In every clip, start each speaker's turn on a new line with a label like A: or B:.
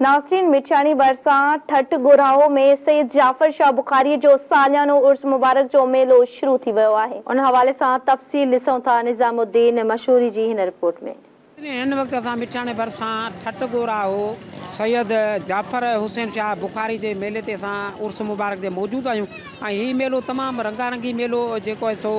A: नासरीन मिठानी भरिसां ठट गुराहो में सैयद जाफर शाह बुखारी जो सालियानो उर्स मुबारक जो मेलो शुरू थी वियो आहे। उन हवाले सां तफ़सील ॾिसूं था निज़ामुद्दीन मशहूरी जी हिन रिपोर्ट में।
B: हिन वक़्तु असां मिठानी भरिसां ठट गुराहो सैयद जाफर हुसैन शाह बुखारी जे मेले ते असां उर्स मुबारक ते मौजूदु आहियूं ऐं हीउ मेलो तमामु रंगारंगी मेलो जेको आहे सो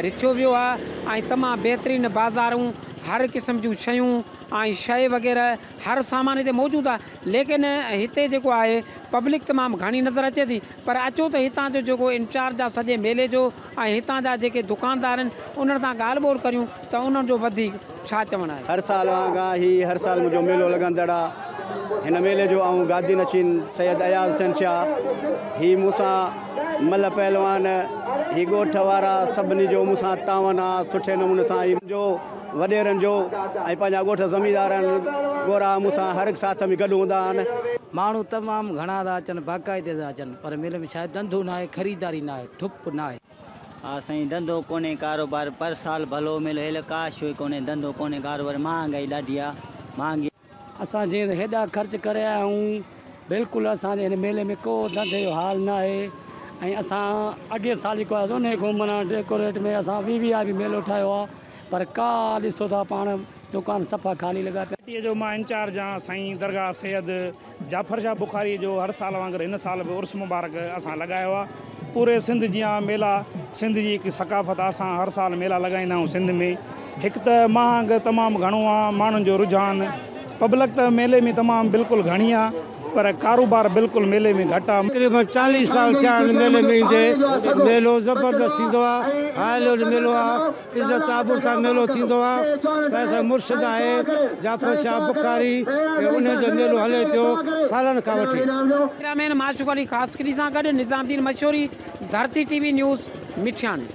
B: रिथियो वियो आहे ऐं तमामु बहितरीनु बाज़ारूं हर क़िस्म जूं शयूं ऐं शइ वग़ैरह हर सामान हिते मौजूदु आहे। लेकिन हिते जेको आहे पब्लिक तमामु घणी नज़र अचे थी, पर अचो त हितां जो जेको इंचार्ज आहे सॼे मेले जो ऐं हितां जा जेके दुकानदार आहिनि उन्हनि सां ॻाल्हि ॿोल करियूं त उन्हनि जो वधीक छा चवणु आहे।
C: हर साल वांगुरु ही हर साल मुंहिंजो मेलो लॻंदड़ आहे। हिन मेले जो ऐं गादी नशीन सैयद अयाज़ हुसैन शाह ही मूंसां मल पहलवान ही ॻोठ वारा सभिनी जो मूंसां तावन आहे। सुठे नमूने सां ही मुंहिंजो वॾेरनि जो ऐं पंहिंजा ॻोठ ज़मीदार आहिनि गोरा मूंसां हर हिकु साथ में गॾु हूंदा आहिनि।
D: माण्हू तमामु घणा था अचनि, बाक़ाइदे था अचनि, पर मेले में शायदि धंधो न आहे, ख़रीदारी न आहे, ठुप न आहे।
E: हा साईं, धंधो कोन्हे, कारोबार पर साल भलो मेलो हेल का शइ कोन्हे, धंधो कोन्हे, कारोबार महांगाई ॾाढी आहे, महांगी।
D: असां जीअं हेॾा ख़र्च करे आया आहियूं, बिल्कुलु असांजे हिन मेले में को धंधे जो हाल न आहे। ऐं असां अॻे साल जेको आहे उन खां माना डेकोरेट में असां वीवीआईपी मेलो ठाहियो आहे, पर का ॾिसो था पाण दुकान सफ़ा खाली लॻा पिया।
F: जो मां इंचार्ज आहियां साईं दरगाह सैयद जाफर शाह बुखारी जो हर साल वांगुरु हिन साल बि उर्स मुबारक असां लॻायो आहे। पूरे सिंध जीअं मेला, सिंध जी हिकु सकाफ़त आहे, असां हर साल मेला लॻाईंदा आहियूं सिंध में। हिकु त महांग तमामु घणो आहे, माण्हुनि जो रुझान, पब्लिक त मेले में तमामु बिल्कुलु घणी आहे, पर कारोबार बिल्कुलु मेले में घटि आहे।
G: तक़रीबन 40 साल थिया आहिनि मेले में ईंदे। मेलो ज़बरदस्त थींदो आहे, हाल मेलो आहे, इज़त आबूर सां मेलो थींदो आहे। असांजो मुर्शिद आहे जाफर शाह बुखारी, उन जो मेलो हले पियो सालनि खां वठी।
B: कैमरामैन माशूक अली ख़ासकरी सां गॾु निज़ामुद्दीन मशहूरी, धरती टीवी न्यूज़ मिठियानी।